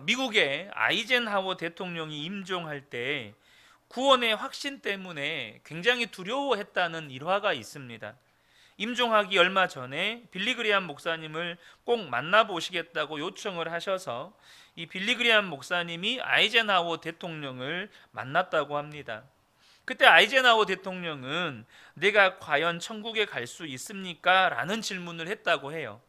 미국의 아이젠하워 대통령이 임종할 때 구원의 확신 때문에 굉장히 두려워했다는 일화가 있습니다. 임종하기 얼마 전에 빌리그리암 목사님을 꼭 만나보시겠다고 요청을 하셔서 이 빌리그리암 목사님이 아이젠하워 대통령을 만났다고 합니다. 그때 아이젠하워 대통령은 내가 과연 천국에 갈 수 있습니까? 라는 질문을 했다고 해요.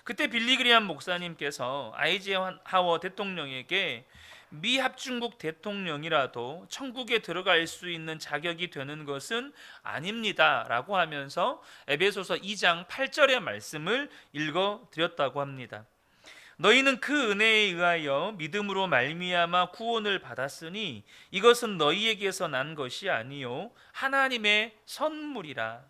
그때 빌리그리암 목사님께서 아이젠하워 대통령에게 미합중국 대통령이라도 천국에 들어갈 수 있는 자격이 되는 것은 아닙니다 라고 하면서 에베소서 2장 8절의 말씀을 읽어 드렸다고 합니다. 너희는 그 은혜에 의하여 믿음으로 말미암아 구원을 받았으니 이것은 너희에게서 난 것이 아니요 하나님의 선물이라.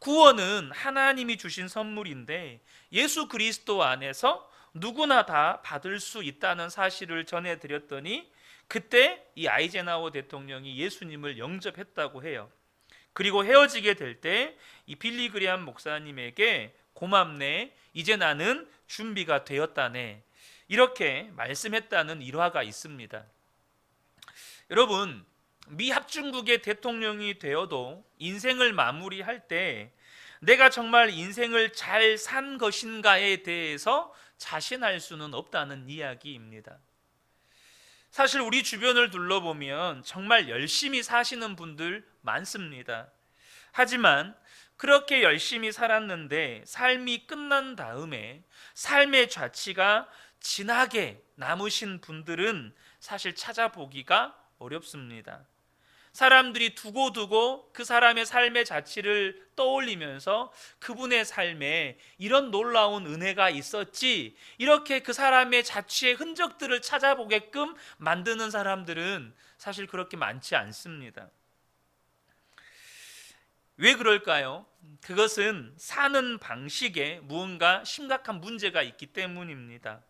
구원은 하나님이 주신 선물인데 예수 그리스도 안에서 누구나 다 받을 수 있다는 사실을 전해드렸더니 그때 이 아이젠하워 대통령이 예수님을 영접했다고 해요. 그리고 헤어지게 될 때 이 빌리그리암 목사님에게 고맙네, 이제 나는 준비가 되었다네, 이렇게 말씀했다는 일화가 있습니다. 여러분, 미합중국의 대통령이 되어도 인생을 마무리할 때 내가 정말 인생을 잘 산 것인가에 대해서 자신할 수는 없다는 이야기입니다. 사실 우리 주변을 둘러보면 정말 열심히 사시는 분들 많습니다. 하지만 그렇게 열심히 살았는데 삶이 끝난 다음에 삶의 좌치가 진하게 남으신 분들은 사실 찾아보기가 어렵습니다. 사람들이 두고두고 그 사람의 삶의 자취를 떠올리면서 그분의 삶에 이런 놀라운 은혜가 있었지, 이렇게 그 사람의 자취의 흔적들을 찾아보게끔 만드는 사람들은 사실 그렇게 많지 않습니다. 왜 그럴까요? 그것은 사는 방식에 무언가 심각한 문제가 있기 때문입니다.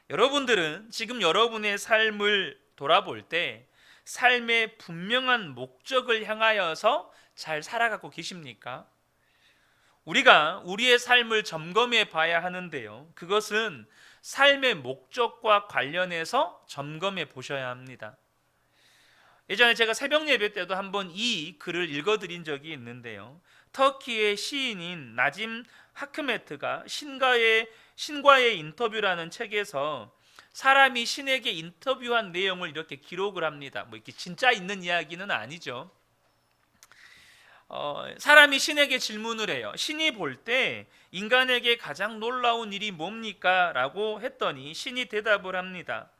여러분들은 지금 여러분의 삶을 돌아볼 때 삶의 분명한 목적을 향하여서 잘 살아가고 계십니까? 우리가 우리의 삶을 점검해 봐야 하는데요, 그것은 삶의 목적과 관련해서 점검해 보셔야 합니다. 예전에 제가 새벽 예배 때도 한번 이 글을 읽어드린 적이 있는데요, 터키의 시인인 나짐 하크메트가 신과의 인터뷰라는 책에서 사람이 신에게 인터뷰한 내용을 이렇게 기록을 합니다. 뭐 이렇게 진짜 있는 이야기는 아니죠. 사람이 신에게 질문을 해요. 신이 볼 때 인간에게 가장 놀라운 일이 뭡니까? 라고 했더니 신이 대답을 합니다.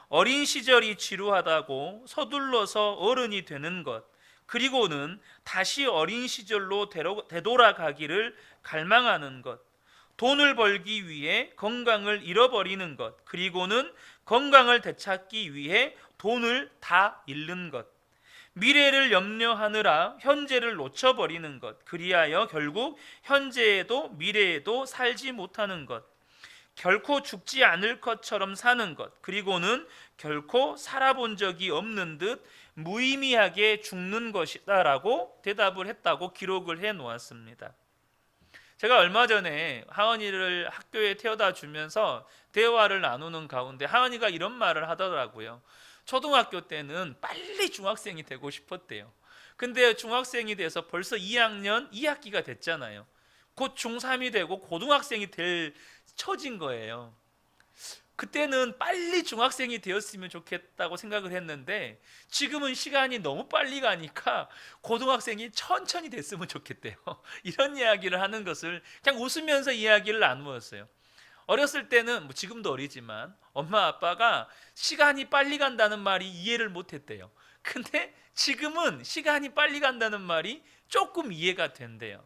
어린 시절이 지루하다고 서둘러서 어른이 되는 것, 그리고는 다시 어린 시절로 되돌아가기를 갈망하는 것, 돈을 벌기 위해 건강을 잃어버리는 것, 그리고는 건강을 되찾기 위해 돈을 다 잃는 것, 미래를 염려하느라 현재를 놓쳐버리는 것, 그리하여 결국 현재에도 미래에도 살지 못하는 것, 결코 죽지 않을 것처럼 사는 것, 그리고는 결코 살아본 적이 없는 듯 무의미하게 죽는 것이다 라고 대답을 했다고 기록을 해 놓았습니다. 제가 얼마 전에 하은이를 학교에 태워다 주면서 대화를 나누는 가운데 하은이가 이런 말을 하더라고요. 초등학교 때는 빨리 중학생이 되고 싶었대요. 근데 중학생이 돼서 벌써 2학년 2학기가 됐잖아요. 곧 중3이 되고 고등학생이 될 처진 거예요. 그때는 빨리 중학생이 되었으면 좋겠다고 생각을 했는데 지금은 시간이 너무 빨리 가니까 고등학생이 천천히 됐으면 좋겠대요. 이런 이야기를 하는 것을 그냥 웃으면서 이야기를 나누었어요. 어렸을 때는 뭐 지금도 어리지만 엄마 아빠가 시간이 빨리 간다는 말이 이해를 못했대요. 근데 지금은 시간이 빨리 간다는 말이 조금 이해가 된대요.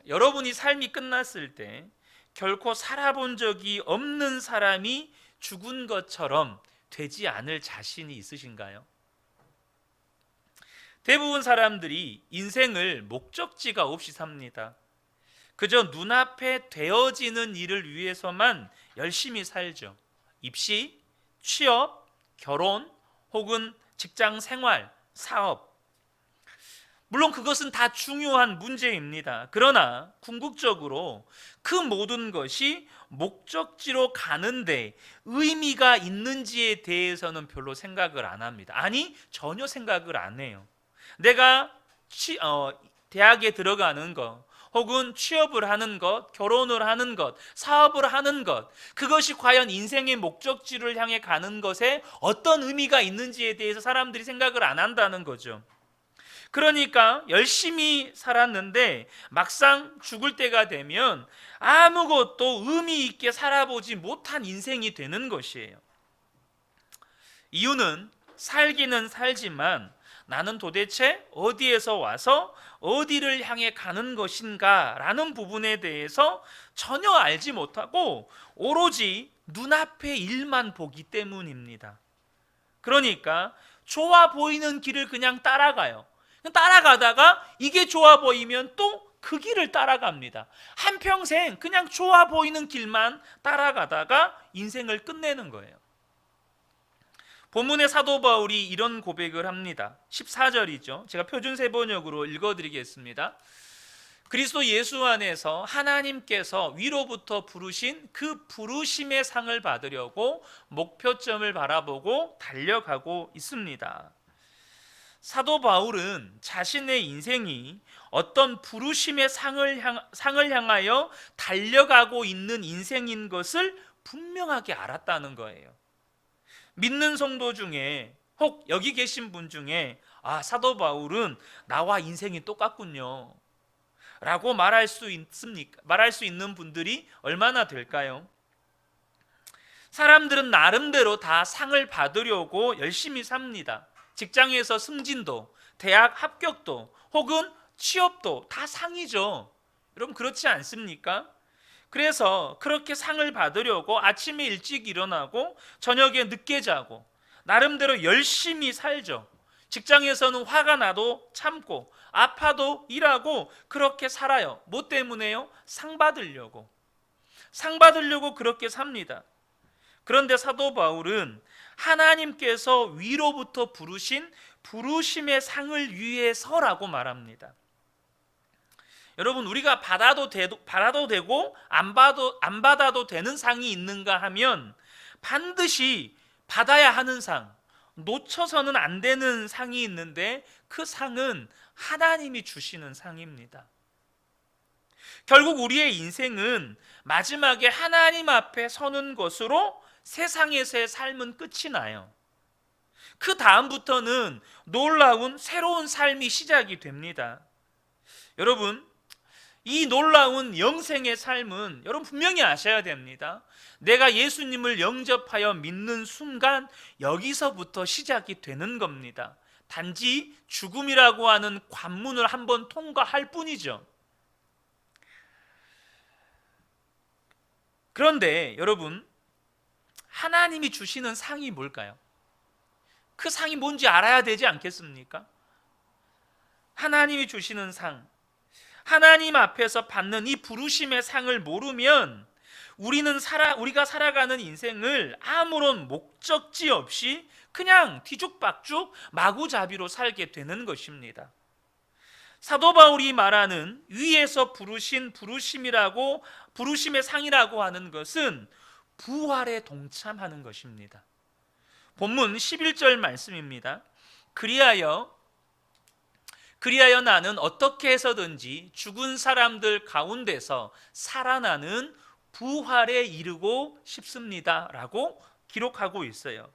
여러분이 삶이 끝났을 때 결코 살아본 적이 없는 사람이 죽은 것처럼 되지 않을 자신이 있으신가요? 대부분 사람들이 인생을 목적지가 없이 삽니다. 그저 눈앞에 되어지는 일을 위해서만 열심히 살죠. 입시, 취업, 결혼, 혹은 직장 생활, 사업. 물론 그것은 다 중요한 문제입니다. 그러나 궁극적으로 그 모든 것이 목적지로 가는데 의미가 있는지에 대해서는 별로 생각을 안 합니다. 아니, 전혀 생각을 안 해요. 내가 대학에 들어가는 것, 혹은 취업을 하는 것, 결혼을 하는 것, 사업을 하는 것, 그것이 과연 인생의 목적지를 향해 가는 것에 어떤 의미가 있는지에 대해서 사람들이 생각을 안 한다는 거죠. 그러니까 열심히 살았는데 막상 죽을 때가 되면 아무것도 의미 있게 살아보지 못한 인생이 되는 것이에요. 이유는 살기는 살지만 나는 도대체 어디에서 와서 어디를 향해 가는 것인가 라는 부분에 대해서 전혀 알지 못하고 오로지 눈앞의 일만 보기 때문입니다. 그러니까 좋아 보이는 길을 그냥 따라가요. 따라가다가 이게 좋아 보이면 또 그 길을 따라갑니다. 한평생 그냥 좋아 보이는 길만 따라가다가 인생을 끝내는 거예요. 본문의 사도 바울이 이런 고백을 합니다. 14절이죠. 제가 표준세 번역으로 읽어드리겠습니다. 그리스도 예수 안에서 하나님께서 위로부터 부르신 그 부르심의 상을 받으려고 목표점을 바라보고 달려가고 있습니다. 사도 바울은 자신의 인생이 어떤 부르심의 상을 향하여 달려가고 있는 인생인 것을 분명하게 알았다는 거예요. 믿는 성도 중에 혹 여기 계신 분 중에 사도 바울은 나와 인생이 똑같군요 라고 말할 수 있습니까? 말할 수 있는 분들이 얼마나 될까요? 사람들은 나름대로 다 상을 받으려고 열심히 삽니다. 직장에서 승진도, 대학 합격도, 혹은 취업도 다 상이죠. 여러분 그렇지 않습니까? 그래서 그렇게 상을 받으려고 아침에 일찍 일어나고 저녁에 늦게 자고 나름대로 열심히 살죠. 직장에서는 화가 나도 참고 아파도 일하고 그렇게 살아요. 뭐 때문에요? 상 받으려고. 상 받으려고 그렇게 삽니다. 그런데 사도 바울은 하나님께서 위로부터 부르신 부르심의 상을 위해서라고 말합니다. 여러분 우리가 받아도 되고 안 받아도 되는 상이 있는가 하면 반드시 받아야 하는 상, 놓쳐서는 안 되는 상이 있는데 그 상은 하나님이 주시는 상입니다. 결국 우리의 인생은 마지막에 하나님 앞에 서는 것으로 세상에서의 삶은 끝이 나요. 그 다음부터는 놀라운 새로운 삶이 시작이 됩니다. 여러분 이 놀라운 영생의 삶은 여러분 분명히 아셔야 됩니다. 내가 예수님을 영접하여 믿는 순간 여기서부터 시작이 되는 겁니다. 단지 죽음이라고 하는 관문을 한번 통과할 뿐이죠. 그런데 여러분 하나님이 주시는 상이 뭘까요? 그 상이 뭔지 알아야 되지 않겠습니까? 하나님이 주시는 상, 하나님 앞에서 받는 이 부르심의 상을 모르면 우리가 살아가는 인생을 아무런 목적지 없이 그냥 뒤죽박죽 마구잡이로 살게 되는 것입니다. 사도 바울이 말하는 위에서 부르신 부르심의 상이라고 하는 것은 부활에 동참하는 것입니다. 본문 11절 말씀입니다. 그리하여 나는 어떻게 해서든지 죽은 사람들 가운데서 살아나는 부활에 이르고 싶습니다 라고 기록하고 있어요.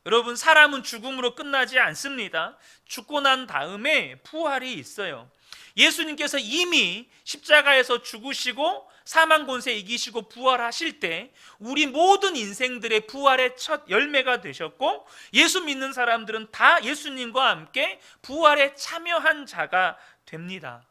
여러분 사람은 죽음으로 끝나지 않습니다. 죽고 난 다음에 부활이 있어요. 예수님께서 이미 십자가에서 죽으시고 사망 권세 이기시고 부활하실 때 우리 모든 인생들의 부활의 첫 열매가 되셨고 예수 믿는 사람들은 다 예수님과 함께 부활에 참여한 자가 됩니다.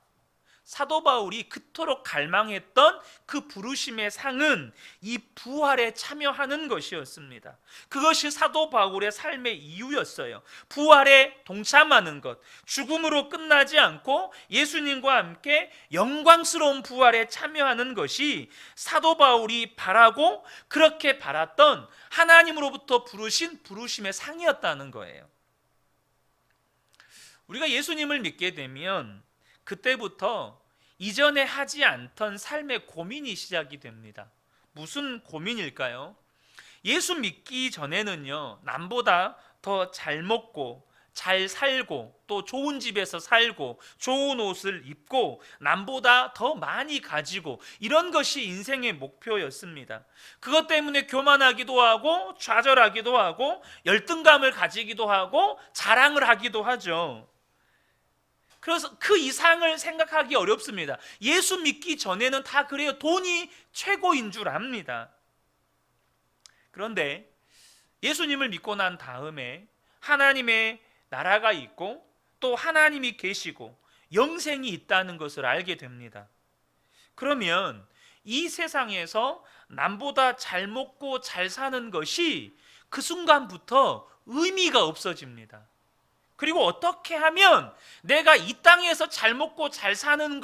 사도 바울이 그토록 갈망했던 그 부르심의 상은 이 부활에 참여하는 것이었습니다. 그것이 사도 바울의 삶의 이유였어요. 부활에 동참하는 것, 죽음으로 끝나지 않고 예수님과 함께 영광스러운 부활에 참여하는 것이 사도 바울이 바라고 그렇게 바랐던 하나님으로부터 부르신 부르심의 상이었다는 거예요. 우리가 예수님을 믿게 되면 그때부터 이전에 하지 않던 삶의 고민이 시작이 됩니다. 무슨 고민일까요? 예수 믿기 전에는요, 남보다 더 잘 먹고 잘 살고 또 좋은 집에서 살고 좋은 옷을 입고 남보다 더 많이 가지고 이런 것이 인생의 목표였습니다. 그것 때문에 교만하기도 하고 좌절하기도 하고 열등감을 가지기도 하고 자랑을 하기도 하죠. 그래서 그 이상을 생각하기 어렵습니다. 예수 믿기 전에는 다 그래요. 돈이 최고인 줄 압니다. 그런데 예수님을 믿고 난 다음에 하나님의 나라가 있고 또 하나님이 계시고 영생이 있다는 것을 알게 됩니다. 그러면 이 세상에서 남보다 잘 먹고 잘 사는 것이 그 순간부터 의미가 없어집니다. 그리고 어떻게 하면 내가 이 땅에서 잘 먹고 잘 사는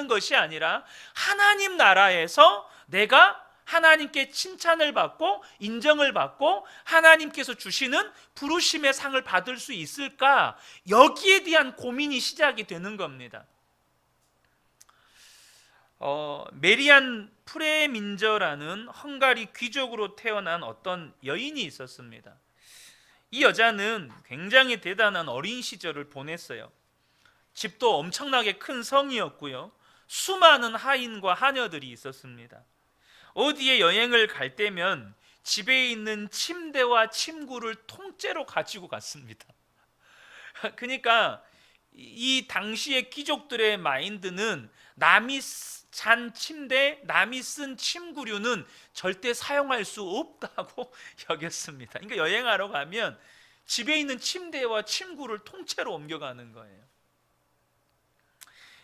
것이 아니라 하나님 나라에서 내가 하나님께 칭찬을 받고 인정을 받고 하나님께서 주시는 부르심의 상을 받을 수 있을까? 여기에 대한 고민이 시작이 되는 겁니다. 메리안 프레민저라는 헝가리 귀족으로 태어난 어떤 여인이 있었습니다. 이 여자는 굉장히 대단한 어린 시절을 보냈어요. 집도 엄청나게 큰 성이었고요. 수많은 하인과 하녀들이 있었습니다. 어디에 여행을 갈 때면 집에 있는 침대와 침구를 통째로 가지고 갔습니다. 그러니까 이 당시의 귀족들의 마인드는 남이 잔 침대, 남이 쓴 침구류는 절대 사용할 수 없다고 여겼습니다. 그러니까 여행하러 가면 집에 있는 침대와 침구를 통째로 옮겨가는 거예요.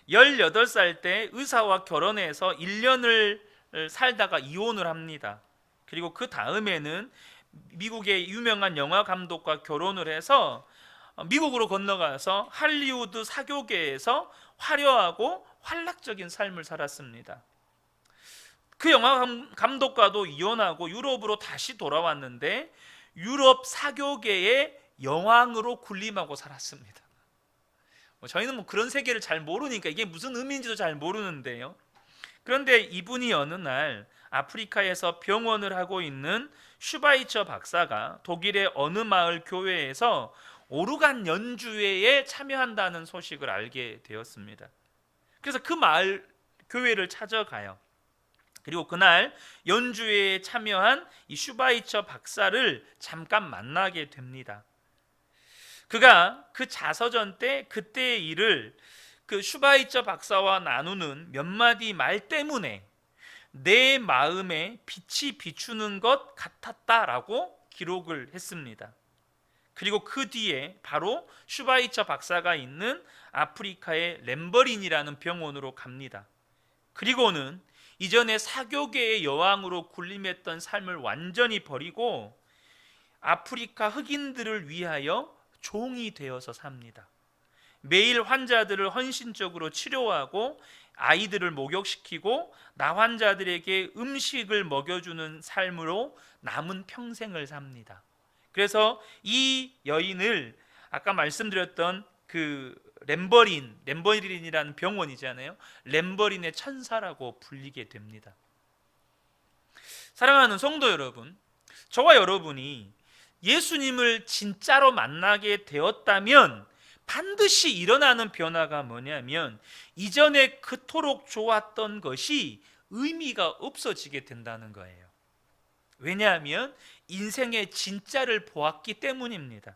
18살 때 의사와 결혼해서 1년을 살다가 이혼을 합니다. 그리고 그 다음에는 미국의 유명한 영화 감독과 결혼을 해서 미국으로 건너가서 할리우드 사교계에서 화려하고 활락적인 삶을 살았습니다. 그 영화 감독과도 이혼하고 유럽으로 다시 돌아왔는데 유럽 사교계의 여왕으로 군림하고 살았습니다. 저희는 그런 세계를 잘 모르니까 이게 무슨 의미인지도 잘 모르는데요. 그런데 이분이 어느 날 아프리카에서 병원을 하고 있는 슈바이처 박사가 독일의 어느 마을 교회에서 오르간 연주회에 참여한다는 소식을 알게 되었습니다. 그래서 그 마을 교회를 찾아가요. 그리고 그날 연주회에 참여한 이 슈바이처 박사를 잠깐 만나게 됩니다. 그가 그 자서전 때 그때의 일을 그 슈바이처 박사와 나누는 몇 마디 말 때문에 내 마음에 빛이 비추는 것 같았다라고 기록을 했습니다. 그리고 그 뒤에 바로 슈바이처 박사가 있는 아프리카의 렘버린이라는 병원으로 갑니다. 그리고는 이전에 사교계의 여왕으로 군림했던 삶을 완전히 버리고 아프리카 흑인들을 위하여 종이 되어서 삽니다. 매일 환자들을 헌신적으로 치료하고 아이들을 목욕시키고 나 환자들에게 음식을 먹여주는 삶으로 남은 평생을 삽니다. 그래서 이 여인을 아까 말씀드렸던 그 렘버린이라는 병원이잖아요. 렘버린의 천사라고 불리게 됩니다. 사랑하는 성도 여러분, 저와 여러분이 예수님을 진짜로 만나게 되었다면 반드시 일어나는 변화가 뭐냐면 이전에 그토록 좋았던 것이 의미가 없어지게 된다는 거예요. 왜냐하면 인생의 진짜를 보았기 때문입니다.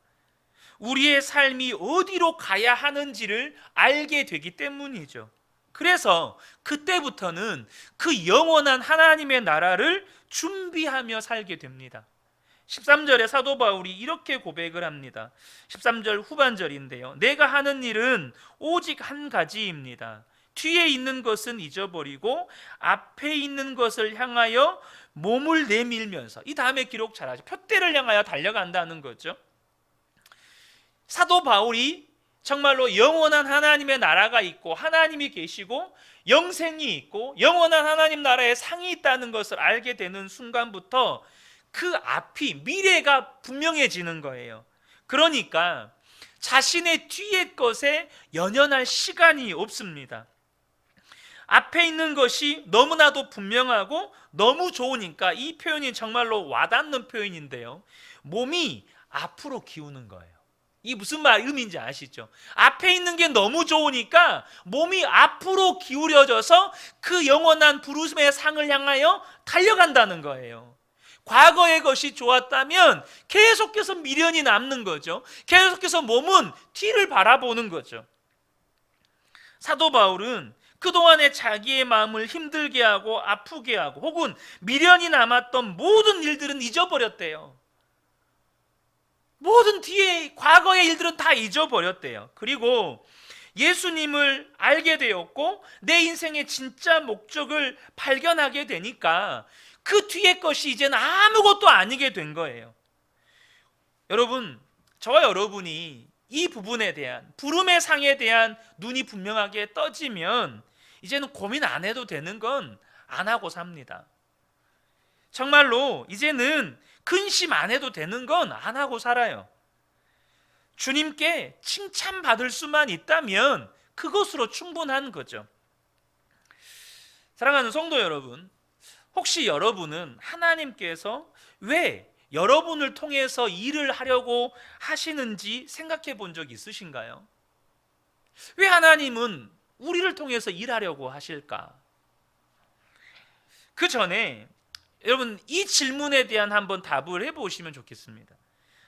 우리의 삶이 어디로 가야 하는지를 알게 되기 때문이죠. 그래서 그때부터는 그 영원한 하나님의 나라를 준비하며 살게 됩니다. 13절에 사도 바울이 이렇게 고백을 합니다. 13절 후반절인데요. 내가 하는 일은 오직 한 가지입니다. 뒤에 있는 것은 잊어버리고 앞에 있는 것을 향하여 몸을 내밀면서, 이 다음에 기록 잘하죠. 표대를 향하여 달려간다는 거죠. 사도 바울이 정말로 영원한 하나님의 나라가 있고 하나님이 계시고 영생이 있고 영원한 하나님 나라에 상이 있다는 것을 알게 되는 순간부터 그 앞이, 미래가 분명해지는 거예요. 그러니까 자신의 뒤의 것에 연연할 시간이 없습니다. 앞에 있는 것이 너무나도 분명하고 너무 좋으니까 이 표현이 정말로 와닿는 표현인데요, 몸이 앞으로 기우는 거예요. 이 무슨 의미인지 아시죠? 앞에 있는 게 너무 좋으니까 몸이 앞으로 기울여져서 그 영원한 부르심의 상을 향하여 달려간다는 거예요. 과거의 것이 좋았다면 계속해서 미련이 남는 거죠. 계속해서 몸은 뒤를 바라보는 거죠. 사도 바울은 그동안에 자기의 마음을 힘들게 하고 아프게 하고 혹은 미련이 남았던 모든 일들은 잊어버렸대요. 모든 뒤에 과거의 일들은 다 잊어버렸대요. 그리고 예수님을 알게 되었고 내 인생의 진짜 목적을 발견하게 되니까 그 뒤의 것이 이제는 아무것도 아니게 된 거예요. 여러분, 저와 여러분이 이 부분에 대한 부름의 상에 대한 눈이 분명하게 떠지면 이제는 고민 안 해도 되는 건 안 하고 삽니다. 정말로 이제는 근심 안 해도 되는 건 안 하고 살아요. 주님께 칭찬받을 수만 있다면 그것으로 충분한 거죠. 사랑하는 성도 여러분, 혹시 여러분은 하나님께서 왜 여러분을 통해서 일을 하려고 하시는지 생각해 본 적 있으신가요? 왜 하나님은 우리를 통해서 일하려고 하실까? 그 전에 여러분 이 질문에 대한 한번 답을 해보시면 좋겠습니다.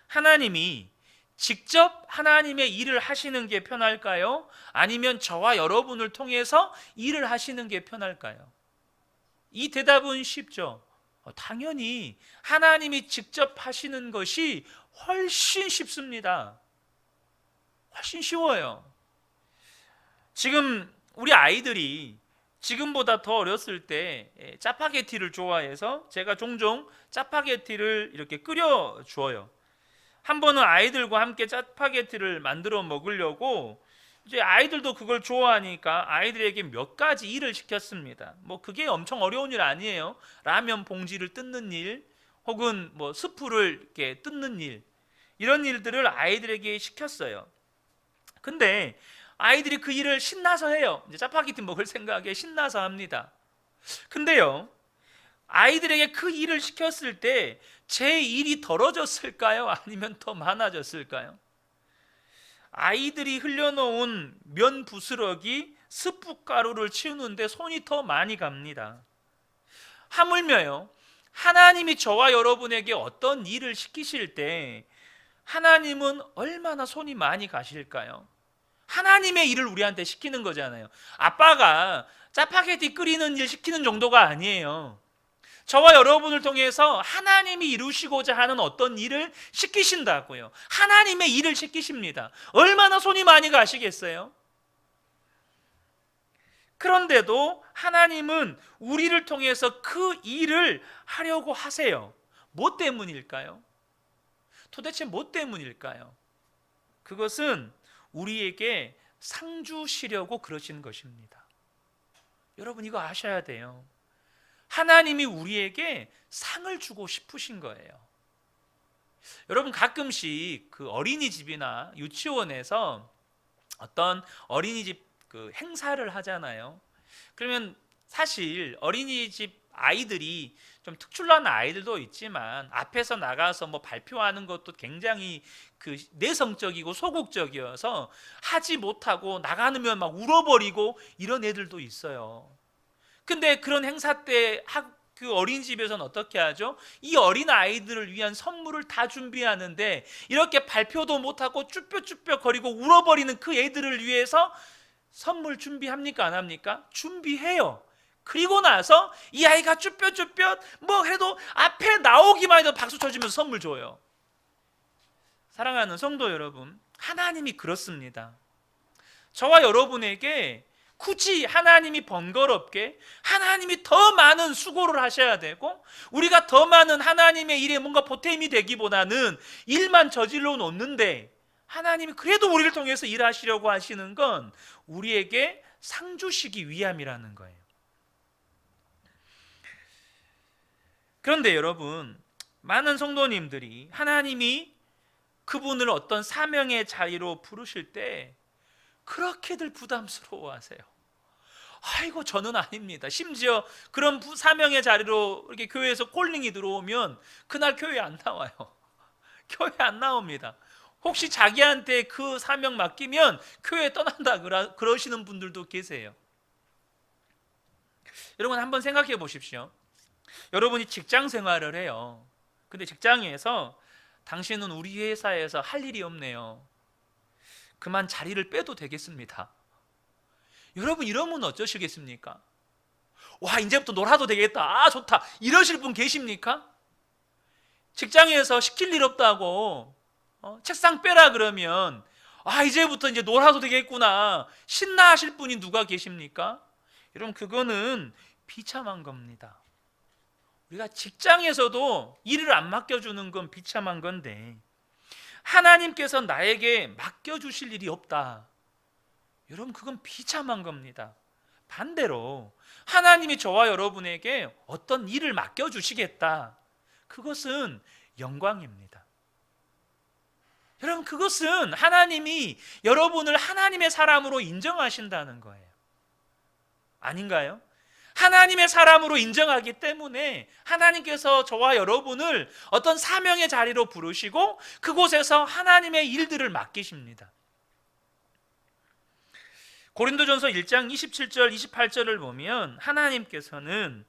하나님이 직접 하나님의 일을 하시는 게 편할까요? 아니면 저와 여러분을 통해서 일을 하시는 게 편할까요? 이 대답은 쉽죠. 당연히 하나님이 직접 하시는 것이 훨씬 쉽습니다. 훨씬 쉬워요. 지금 우리 아이들이 지금보다 더 어렸을 때 짜파게티를 좋아해서 제가 종종 짜파게티를 이렇게 끓여 주어요. 한 번은 아이들과 함께 짜파게티를 만들어 먹으려고 이제 아이들도 그걸 좋아하니까 아이들에게 몇 가지 일을 시켰습니다. 뭐 그게 엄청 어려운 일 아니에요. 라면 봉지를 뜯는 일, 혹은 뭐 스프를 이렇게 뜯는 일, 이런 일들을 아이들에게 시켰어요. 근데 아이들이 그 일을 신나서 해요. 이제 짜파게티 먹을 생각에 신나서 합니다. 근데요, 아이들에게 그 일을 시켰을 때 제 일이 덜어졌을까요? 아니면 더 많아졌을까요? 아이들이 흘려놓은 면 부스러기, 스프 가루를 치우는데 손이 더 많이 갑니다. 하물며요, 하나님이 저와 여러분에게 어떤 일을 시키실 때 하나님은 얼마나 손이 많이 가실까요? 하나님의 일을 우리한테 시키는 거잖아요. 아빠가 짜파게티 끓이는 일 시키는 정도가 아니에요. 저와 여러분을 통해서 하나님이 이루시고자 하는 어떤 일을 시키신다고요. 하나님의 일을 시키십니다. 얼마나 손이 많이 가시겠어요? 그런데도 하나님은 우리를 통해서 그 일을 하려고 하세요. 뭐 때문일까요? 도대체 뭐 때문일까요? 그것은 우리에게 상 주시려고 그러신 것입니다. 여러분 이거 아셔야 돼요. 하나님이 우리에게 상을 주고 싶으신 거예요. 여러분 가끔씩 그 어린이집이나 유치원에서 어떤 어린이집 그 행사를 하잖아요. 그러면 사실 어린이집 아이들이 좀 특출난 아이들도 있지만 앞에서 나가서 뭐 발표하는 것도 굉장히 그 내성적이고 소극적이어서 하지 못하고 나가면 막 울어버리고 이런 애들도 있어요. 근데 그런 행사 때 그 어린이집에서는 어떻게 하죠? 이 어린 아이들을 위한 선물을 다 준비하는데 이렇게 발표도 못하고 쭈뼛쭈뼛 거리고 울어버리는 그 애들을 위해서 선물 준비합니까? 안 합니까? 준비해요. 그리고 나서 이 아이가 쭈뼛쭈뼛 뭐 해도 앞에 나오기만 해도 박수 쳐주면서 선물 줘요. 사랑하는 성도 여러분, 하나님이 그렇습니다. 저와 여러분에게 굳이 하나님이 번거롭게 하나님이 더 많은 수고를 하셔야 되고 우리가 더 많은 하나님의 일에 뭔가 보탬이 되기보다는 일만 저질러 놓는데 하나님이 그래도 우리를 통해서 일하시려고 하시는 건 우리에게 상 주시기 위함이라는 거예요. 그런데 여러분, 많은 성도님들이 하나님이 그분을 어떤 사명의 자리로 부르실 때 그렇게들 부담스러워하세요. 아이고 저는 아닙니다. 심지어 그런 사명의 자리로 이렇게 교회에서 콜링이 들어오면 그날 교회 안 나와요. 교회 안 나옵니다. 혹시 자기한테 그 사명 맡기면 교회 떠난다 그러시는 분들도 계세요. 여러분 한번 생각해 보십시오. 여러분이 직장 생활을 해요. 근데 직장에서 당신은 우리 회사에서 할 일이 없네요. 그만 자리를 빼도 되겠습니다. 여러분 이러면 어쩌시겠습니까? 와 이제부터 놀아도 되겠다. 아 좋다. 이러실 분 계십니까? 직장에서 시킬 일 없다고 책상 빼라 그러면 아 이제부터 이제 놀아도 되겠구나 신나 하실 분이 누가 계십니까? 여러분 그거는 비참한 겁니다. 우리가 직장에서도 일을 안 맡겨주는 건 비참한 건데 하나님께서 나에게 맡겨주실 일이 없다. 여러분 그건 비참한 겁니다. 반대로 하나님이 저와 여러분에게 어떤 일을 맡겨주시겠다. 그것은 영광입니다. 여러분 그것은 하나님이 여러분을 하나님의 사람으로 인정하신다는 거예요. 아닌가요? 하나님의 사람으로 인정하기 때문에 하나님께서 저와 여러분을 어떤 사명의 자리로 부르시고 그곳에서 하나님의 일들을 맡기십니다. 고린도전서 1장 27절 28절을 보면 하나님께서는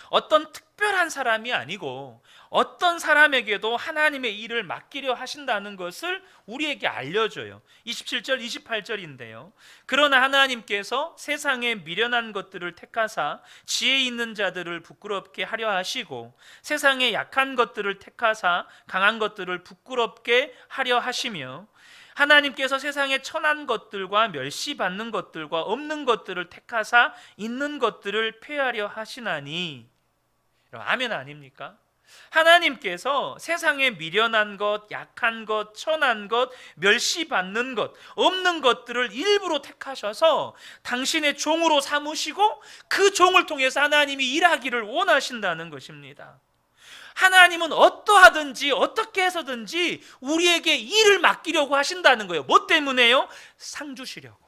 어떤 특별한 사람이 아니고 어떤 사람에게도 하나님의 일을 맡기려 하신다는 것을 우리에게 알려줘요. 27절 28절인데요. 그러나 하나님께서 세상에 미련한 것들을 택하사 지혜 있는 자들을 부끄럽게 하려 하시고 세상에 약한 것들을 택하사 강한 것들을 부끄럽게 하려 하시며 하나님께서 세상에 천한 것들과 멸시받는 것들과 없는 것들을 택하사 있는 것들을 폐하려 하시나니. 아멘 아닙니까? 하나님께서 세상에 미련한 것, 약한 것, 천한 것, 멸시받는 것, 없는 것들을 일부러 택하셔서 당신의 종으로 삼으시고 그 종을 통해서 하나님이 일하기를 원하신다는 것입니다. 하나님은 어떠하든지 어떻게 해서든지 우리에게 일을 맡기려고 하신다는 거예요. 뭐 때문에요? 상 주시려고.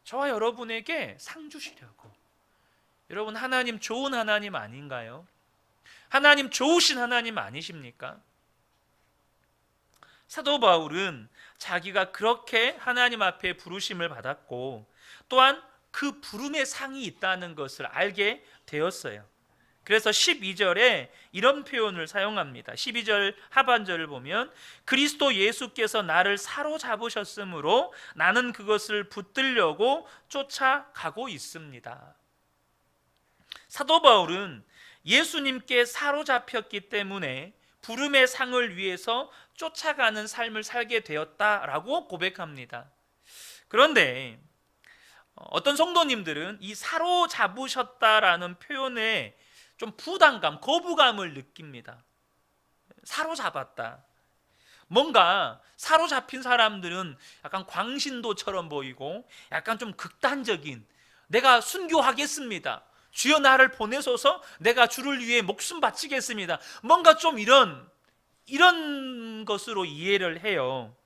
저와 여러분에게 상 주시려고. 여러분 하나님 좋은 하나님 아닌가요? 하나님 좋으신 하나님 아니십니까? 사도 바울은 자기가 그렇게 하나님 앞에 부르심을 받았고 또한 그 부름의 상이 있다는 것을 알게 되었어요. 그래서 12절에 이런 표현을 사용합니다. 12절 하반절을 보면 그리스도 예수께서 나를 사로잡으셨으므로 나는 그것을 붙들려고 쫓아가고 있습니다. 사도 바울은 예수님께 사로잡혔기 때문에 부름의 상을 위해서 쫓아가는 삶을 살게 되었다라고 고백합니다. 그런데 어떤 성도님들은 이 사로잡으셨다라는 표현에 좀 부담감, 거부감을 느낍니다. 사로잡았다. 뭔가 사로잡힌 사람들은 약간 광신도처럼 보이고 약간 좀 극단적인 내가 순교하겠습니다. 주여 나를 보내소서 내가 주를 위해 목숨 바치겠습니다. 뭔가 좀 이런 것으로 이해를 해요.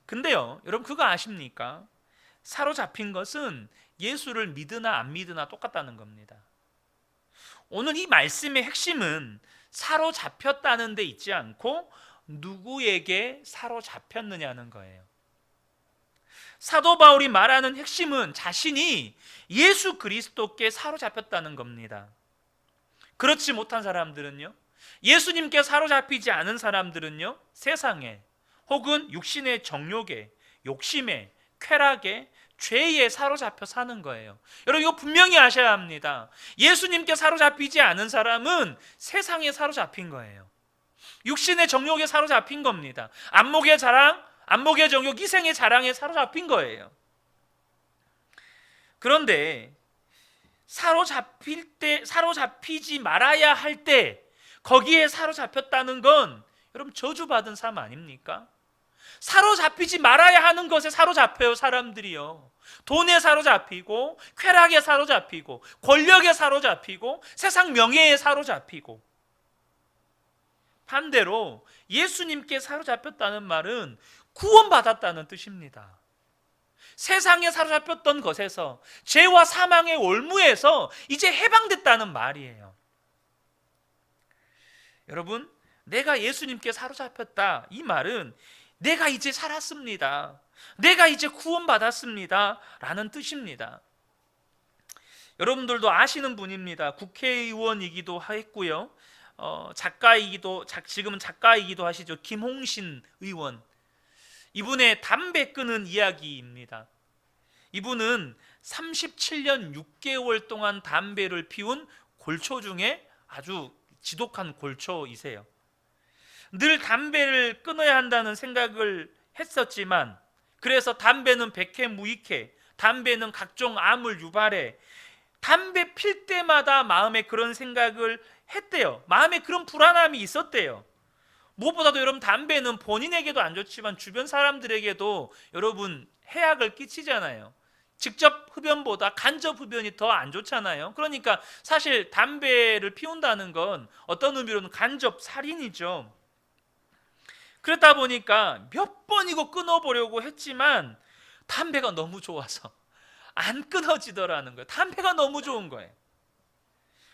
근데요, 여러분 그거 아십니까? 사로잡힌 것은 예수를 믿으나 안 믿으나 똑같다는 겁니다. 오늘 이 말씀의 핵심은 사로잡혔다는 데 있지 않고 누구에게 사로잡혔느냐는 거예요. 사도 바울이 말하는 핵심은 자신이 예수 그리스도께 사로잡혔다는 겁니다. 그렇지 못한 사람들은요, 예수님께 사로잡히지 않은 사람들은요, 세상에 혹은 육신의 정욕에, 욕심에, 쾌락에, 죄에 사로잡혀 사는 거예요. 여러분 이거 분명히 아셔야 합니다. 예수님께 사로잡히지 않은 사람은 세상에 사로잡힌 거예요. 육신의 정욕에 사로잡힌 겁니다. 안목의 자랑, 안목의 정욕, 이생의 자랑에 사로잡힌 거예요. 그런데 사로잡히지 말아야 할 때 거기에 사로잡혔다는 건 여러분 저주받은 삶 아닙니까? 사로잡히지 말아야 하는 것에 사로잡혀요. 사람들이요, 돈에 사로잡히고 쾌락에 사로잡히고 권력에 사로잡히고 세상 명예에 사로잡히고 반대로 예수님께 사로잡혔다는 말은 구원받았다는 뜻입니다. 세상에 사로잡혔던 것에서, 죄와 사망의 올무에서 이제 해방됐다는 말이에요. 여러분, 내가 예수님께 사로잡혔다, 이 말은 내가 이제 살았습니다, 내가 이제 구원받았습니다 라는 뜻입니다. 여러분들도 아시는 분입니다. 국회의원이기도 했고요, 지금은 작가이기도 하시죠. 김홍신 의원. 이분의 담배 끊은 이야기입니다. 이분은 37년 6개월 동안 담배를 피운 골초 중에 아주 지독한 골초이세요. 늘 담배를 끊어야 한다는 생각을 했었지만, 그래서 담배는 백해무익해, 담배는 각종 암을 유발해, 담배 필 때마다 마음에 그런 생각을 했대요. 마음에 그런 불안함이 있었대요. 무엇보다도 여러분, 담배는 본인에게도 안 좋지만 주변 사람들에게도 여러분 해악을 끼치잖아요. 직접 흡연보다 간접 흡연이 더 안 좋잖아요. 그러니까 사실 담배를 피운다는 건 어떤 의미로는 간접 살인이죠. 그러다 보니까 몇 번이고 끊어보려고 했지만 담배가 너무 좋아서 안 끊어지더라는 거예요. 담배가 너무 좋은 거예요.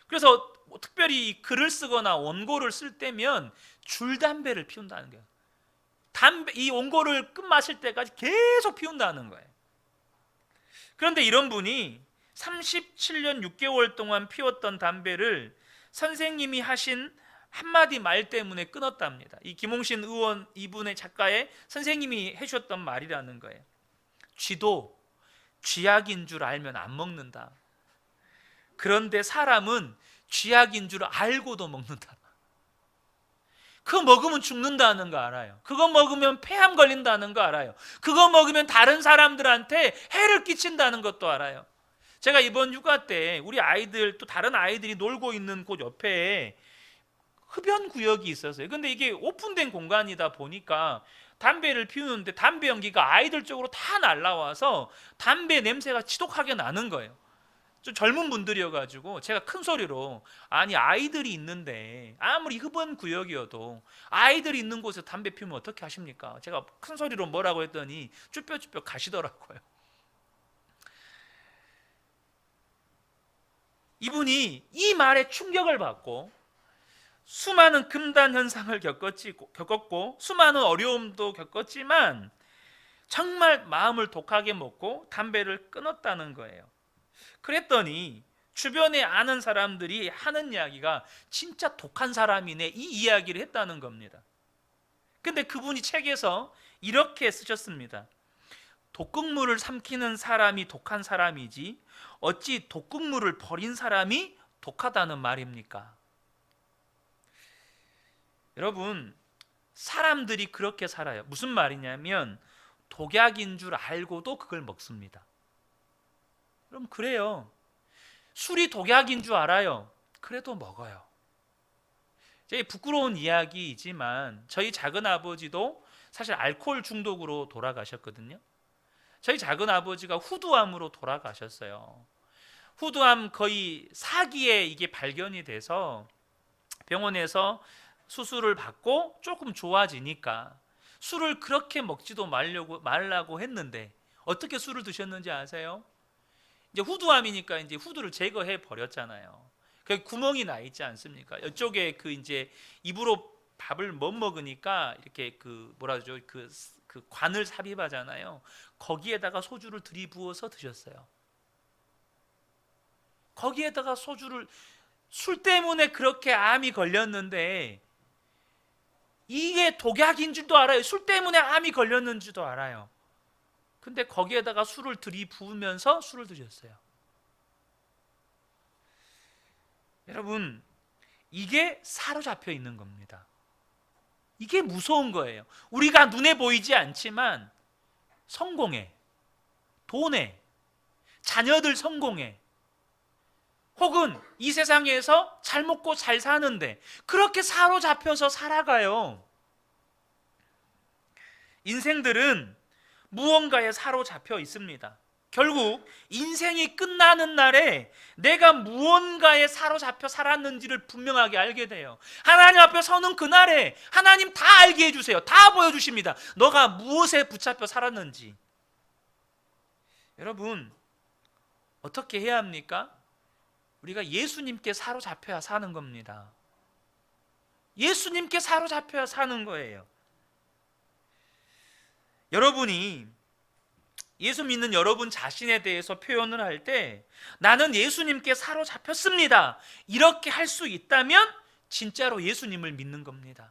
그래서 특별히 글을 쓰거나 원고를 쓸 때면 줄담배를 피운다는 거예요. 이 원고를 끝마칠 때까지 계속 피운다는 거예요. 그런데 이런 분이 37년 6개월 동안 피웠던 담배를 선생님이 하신 한마디 말 때문에 끊었답니다. 이 김홍신 의원, 이분의 작가의 선생님이 해주셨던 말이라는 거예요. 쥐도 쥐약인 줄 알면 안 먹는다. 그런데 사람은 쥐약인 줄 알고도 먹는다. 그거 먹으면 죽는다는 거 알아요. 그거 먹으면 폐암 걸린다는 거 알아요. 그거 먹으면 다른 사람들한테 해를 끼친다는 것도 알아요. 제가 이번 휴가 때 우리 아이들, 또 다른 아이들이 놀고 있는 곳 옆에 흡연 구역이 있었어요. 근데 이게 오픈된 공간이다 보니까 담배를 피우는데 담배 연기가 아이들 쪽으로 다 날라와서 담배 냄새가 지독하게 나는 거예요. 좀 젊은 분들이어가지고 제가 큰 소리로, 아니 아이들이 있는데 아무리 흡연 구역이어도 아이들이 있는 곳에 담배 피우면 어떻게 하십니까? 제가 큰 소리로 뭐라고 했더니 쭈뼛쭈뼛 가시더라고요. 이분이 이 말에 충격을 받고 수많은 금단 현상을 겪었고 수많은 어려움도 겪었지만 정말 마음을 독하게 먹고 담배를 끊었다는 거예요. 그랬더니 주변에 아는 사람들이 하는 이야기가 진짜 독한 사람이네, 이 이야기를 했다는 겁니다. 근데 그분이 책에서 이렇게 쓰셨습니다. 독극물을 삼키는 사람이 독한 사람이지 어찌 독극물을 버린 사람이 독하다는 말입니까? 여러분, 사람들이 그렇게 살아요. 무슨 말이냐면 독약인 줄 알고도 그걸 먹습니다. 그럼 그래요. 술이 독약인 줄 알아요. 그래도 먹어요. 제가 부끄러운 이야기이지만 저희 작은 아버지도 사실 알코올 중독으로 돌아가셨거든요. 저희 작은 아버지가 후두암으로 돌아가셨어요. 후두암 거의 4기에 이게 발견이 돼서 병원에서 수술을 받고 조금 좋아지니까 술을 그렇게 먹지도 말라고 했는데 어떻게 술을 드셨는지 아세요? 이제 후두암이니까 이제 후두를 제거해 버렸잖아요. 그 구멍이 나 있지 않습니까? 이쪽에 그 이제 입으로 밥을 못 먹으니까 이렇게 그 뭐라 그러죠? 그 관을 삽입하잖아요. 거기에다가 소주를 들이부어서 드셨어요. 거기에다가 소주를, 술 때문에 그렇게 암이 걸렸는데 이게 독약인 줄도 알아요. 술 때문에 암이 걸렸는지도 알아요. 근데 거기에다가 술을 들이부으면서 술을 드셨어요. 여러분, 이게 사로잡혀 있는 겁니다. 이게 무서운 거예요. 우리가 눈에 보이지 않지만 성공해, 돈에, 자녀들 성공해, 혹은 이 세상에서 잘 먹고 잘 사는데 그렇게 사로잡혀서 살아가요. 인생들은 무언가에 사로잡혀 있습니다. 결국 인생이 끝나는 날에 내가 무언가에 사로잡혀 살았는지를 분명하게 알게 돼요. 하나님 앞에 서는 그날에 하나님 다 알게 해주세요. 다 보여주십니다. 너가 무엇에 붙잡혀 살았는지. 여러분, 어떻게 해야 합니까? 우리가 예수님께 사로잡혀야 사는 겁니다. 예수님께 사로잡혀야 사는 거예요. 여러분이 예수 믿는 여러분 자신에 대해서 표현을 할 때 나는 예수님께 사로잡혔습니다, 이렇게 할 수 있다면 진짜로 예수님을 믿는 겁니다.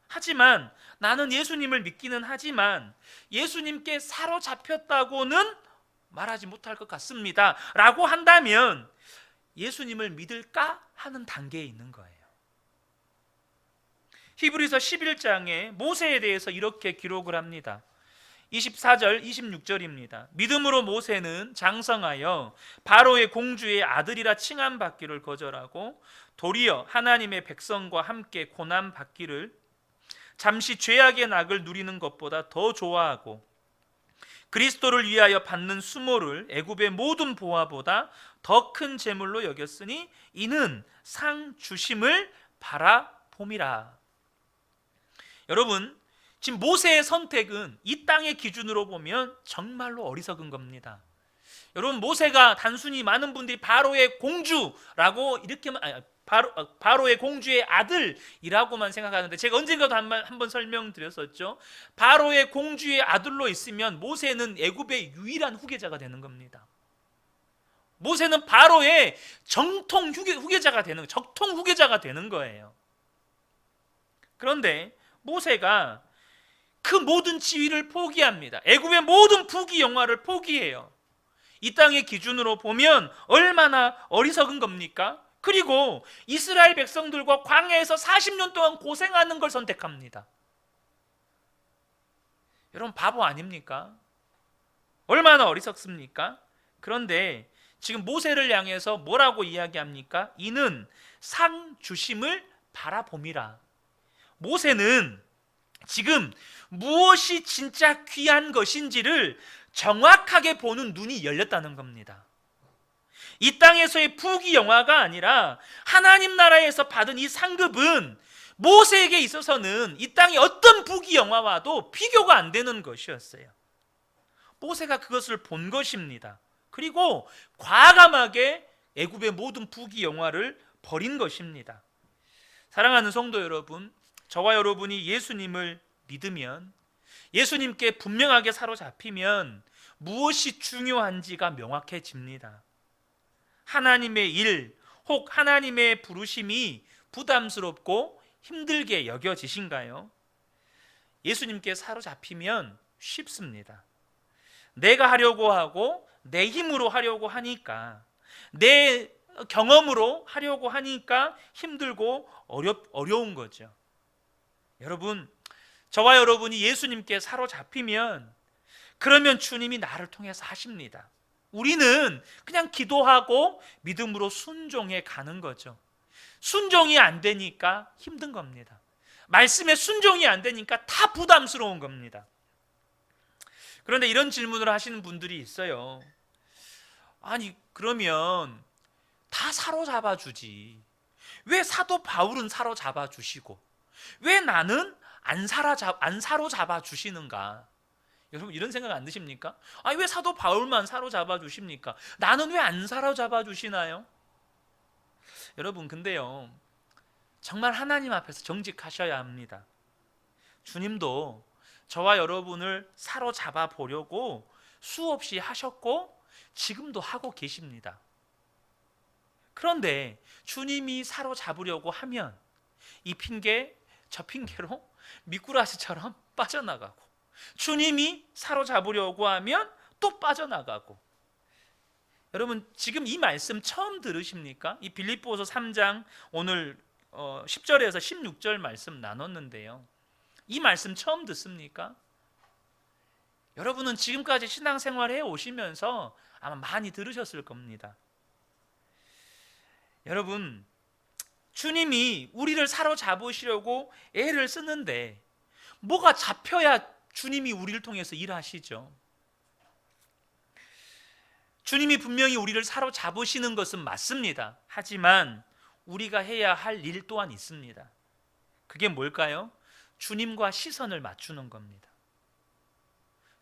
하지만 나는 예수님을 믿기는 하지만 예수님께 사로잡혔다고는 말하지 못할 것 같습니다 라고 한다면 예수님을 믿을까 하는 단계에 있는 거예요. 히브리서 11장에 모세에 대해서 이렇게 기록을 합니다. 24절 26절입니다. 믿음으로 모세는 장성하여 바로의 공주의 아들이라 칭함받기를 거절하고 도리어 하나님의 백성과 함께 고난받기를 잠시 죄악의 낙을 누리는 것보다 더 좋아하고 그리스도를 위하여 받는 수모를 애굽의 모든 보화보다 더 큰 재물로 여겼으니 이는 상 주심을 바라봄이라. 여러분, 지금 모세의 선택은 이 땅의 기준으로 보면 정말로 어리석은 겁니다. 여러분, 모세가 단순히 많은 분들이 바로의 공주라고 이렇게 바로의 공주의 아들이라고만 생각하는데 제가 언젠가도 한번 설명드렸었죠. 바로의 공주의 아들로 있으면 모세는 애굽의 유일한 후계자가 되는 겁니다. 모세는 바로의 정통 후계자가 되는, 적통 후계자가 되는 거예요. 그런데 모세가 그 모든 지위를 포기합니다. 애굽의 모든 부귀 영화를 포기해요. 이 땅의 기준으로 보면 얼마나 어리석은 겁니까? 그리고 이스라엘 백성들과 광야에서 40년 동안 고생하는 걸 선택합니다. 여러분, 바보 아닙니까? 얼마나 어리석습니까? 그런데 지금 모세를 향해서 뭐라고 이야기합니까? 이는 상 주심을 바라봄이라. 모세는 지금 무엇이 진짜 귀한 것인지를 정확하게 보는 눈이 열렸다는 겁니다. 이 땅에서의 부귀 영화가 아니라 하나님 나라에서 받은 이 상급은 모세에게 있어서는 이 땅의 어떤 부귀 영화와도 비교가 안 되는 것이었어요. 모세가 그것을 본 것입니다. 그리고 과감하게 애굽의 모든 부귀 영화를 버린 것입니다. 사랑하는 성도 여러분, 저와 여러분이 예수님을 믿으면, 예수님께 분명하게 사로잡히면 무엇이 중요한지가 명확해집니다. 하나님의 일, 혹 하나님의 부르심이 부담스럽고 힘들게 여겨지신가요? 예수님께 사로잡히면 쉽습니다. 내가 하려고 하고 내 힘으로 하려고 하니까, 내 경험으로 하려고 하니까 힘들고 어려운 거죠. 여러분, 저와 여러분이 예수님께 사로잡히면 그러면 주님이 나를 통해서 하십니다. 우리는 그냥 기도하고 믿음으로 순종해 가는 거죠. 순종이 안 되니까 힘든 겁니다. 말씀에 순종이 안 되니까 다 부담스러운 겁니다. 그런데 이런 질문을 하시는 분들이 있어요. 아니, 그러면 다 사로잡아 주지, 왜 사도 바울은 사로잡아 주시고 왜 나는 안 사로잡아 주시는가? 여러분, 이런 생각 안 드십니까? 아니, 왜 사도 바울만 사로잡아 주십니까? 나는 왜 안 사로잡아 주시나요? 여러분, 근데요, 정말 하나님 앞에서 정직하셔야 합니다. 주님도 저와 여러분을 사로잡아 보려고 수없이 하셨고 지금도 하고 계십니다. 그런데 주님이 사로잡으려고 하면 이 핑계 저 핑계로 미꾸라지처럼 빠져나가고, 주님이 사로잡으려고 하면 또 빠져나가고. 여러분, 지금 이 말씀 처음 들으십니까? 이 빌립보서 3장 오늘 10절에서 16절 말씀 나눴는데요, 이 말씀 처음 듣습니까? 여러분은 지금까지 신앙생활 해 오시면서 아마 많이 들으셨을 겁니다. 여러분, 주님이 우리를 사로잡으시려고 애를 쓰는데 뭐가 잡혀야 주님이 우리를 통해서 일하시죠. 주님이 분명히 우리를 사로잡으시는 것은 맞습니다. 하지만 우리가 해야 할 일 또한 있습니다. 그게 뭘까요? 주님과 시선을 맞추는 겁니다.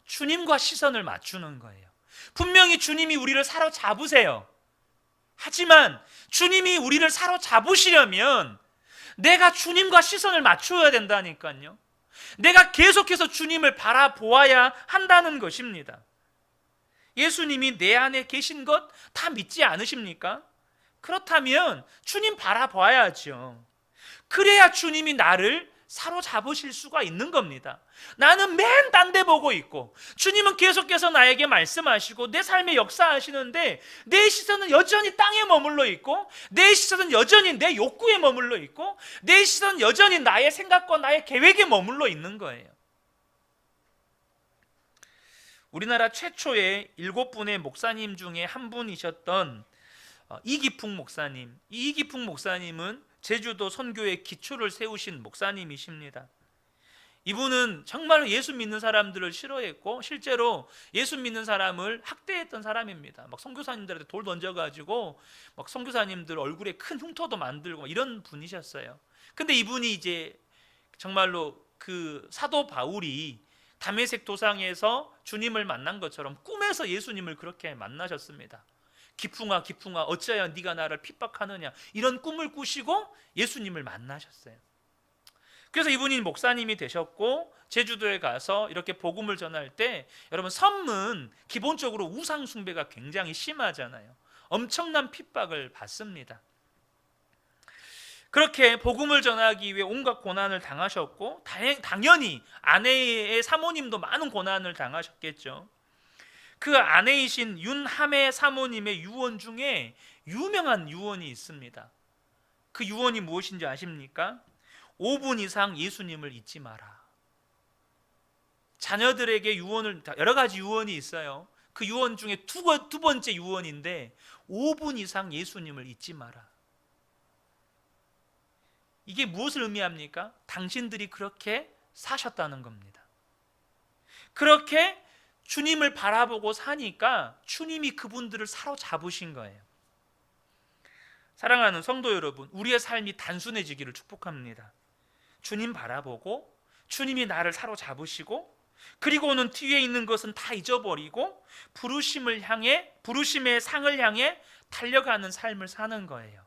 주님과 시선을 맞추는 거예요. 분명히 주님이 우리를 사로잡으세요. 하지만 주님이 우리를 사로잡으시려면 내가 주님과 시선을 맞춰야 된다니까요. 내가 계속해서 주님을 바라보아야 한다는 것입니다. 예수님이 내 안에 계신 것 다 믿지 않으십니까? 그렇다면 주님 바라봐야죠. 그래야 주님이 나를 사로잡으실 수가 있는 겁니다. 나는 맨 딴 데 보고 있고 주님은 계속해서 나에게 말씀하시고 내 삶에 역사하시는데 내 시선은 여전히 땅에 머물러 있고 내 시선은 여전히 내 욕구에 머물러 있고 내 시선은 여전히 나의 생각과 나의 계획에 머물러 있는 거예요. 우리나라 최초의 7분의 목사님 중에 한 분이셨던 이기풍 목사님. 이 이기풍 목사님은 제주도 선교의 기초를 세우신 목사님이십니다. 이분은 정말 예수 믿는 사람들을 싫어했고 실제로 예수 믿는 사람을 학대했던 사람입니다. 막 선교사님들한테 돌 던져가지고 막 선교사님들 얼굴에 큰 흉터도 만들고 이런 분이셨어요. 근데 이분이 이제 정말로 그 사도 바울이 다메섹 도상에서 주님을 만난 것처럼 꿈에서 예수님을 그렇게 만나셨습니다. 기풍아 기풍아 어찌하여 네가 나를 핍박하느냐 이런 꿈을 꾸시고 예수님을 만나셨어요. 그래서 이분이 목사님이 되셨고 제주도에 가서 이렇게 복음을 전할 때 여러분 섬은 기본적으로 우상 숭배가 굉장히 심하잖아요. 엄청난 핍박을 받습니다. 그렇게 복음을 전하기 위해 온갖 고난을 당하셨고 당연히 아내의 사모님도 많은 고난을 당하셨겠죠. 그 아내이신 윤함의 사모님의 유언 중에 유명한 유언이 있습니다. 그 유언이 무엇인지 아십니까? 5분 이상 예수님을 잊지 마라. 자녀들에게 유언을 여러 가지 유언이 있어요. 그 유언 중에 두 번째 유언인데 5분 이상 예수님을 잊지 마라. 이게 무엇을 의미합니까? 당신들이 그렇게 사셨다는 겁니다. 그렇게 주님을 바라보고 사니까 주님이 그분들을 사로잡으신 거예요. 사랑하는 성도 여러분, 우리의 삶이 단순해지기를 축복합니다. 주님 바라보고 주님이 나를 사로잡으시고 그리고는 뒤에 있는 것은 다 잊어버리고 부르심의 상을 향해 달려가는 삶을 사는 거예요.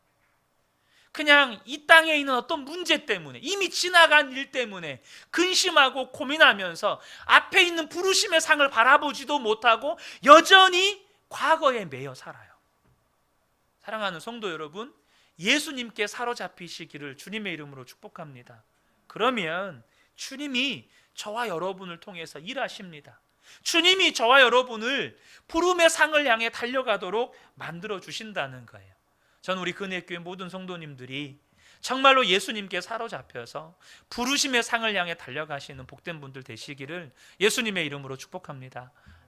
그냥 이 땅에 있는 어떤 문제 때문에 이미 지나간 일 때문에 근심하고 고민하면서 앞에 있는 부르심의 상을 바라보지도 못하고 여전히 과거에 매여 살아요. 사랑하는 성도 여러분, 예수님께 사로잡히시기를 주님의 이름으로 축복합니다. 그러면 주님이 저와 여러분을 통해서 일하십니다. 주님이 저와 여러분을 부름의 상을 향해 달려가도록 만들어 주신다는 거예요. 저는 우리 근혜교회 모든 성도님들이 정말로 예수님께 사로잡혀서 부르심의 상을 향해 달려가시는 복된 분들 되시기를 예수님의 이름으로 축복합니다.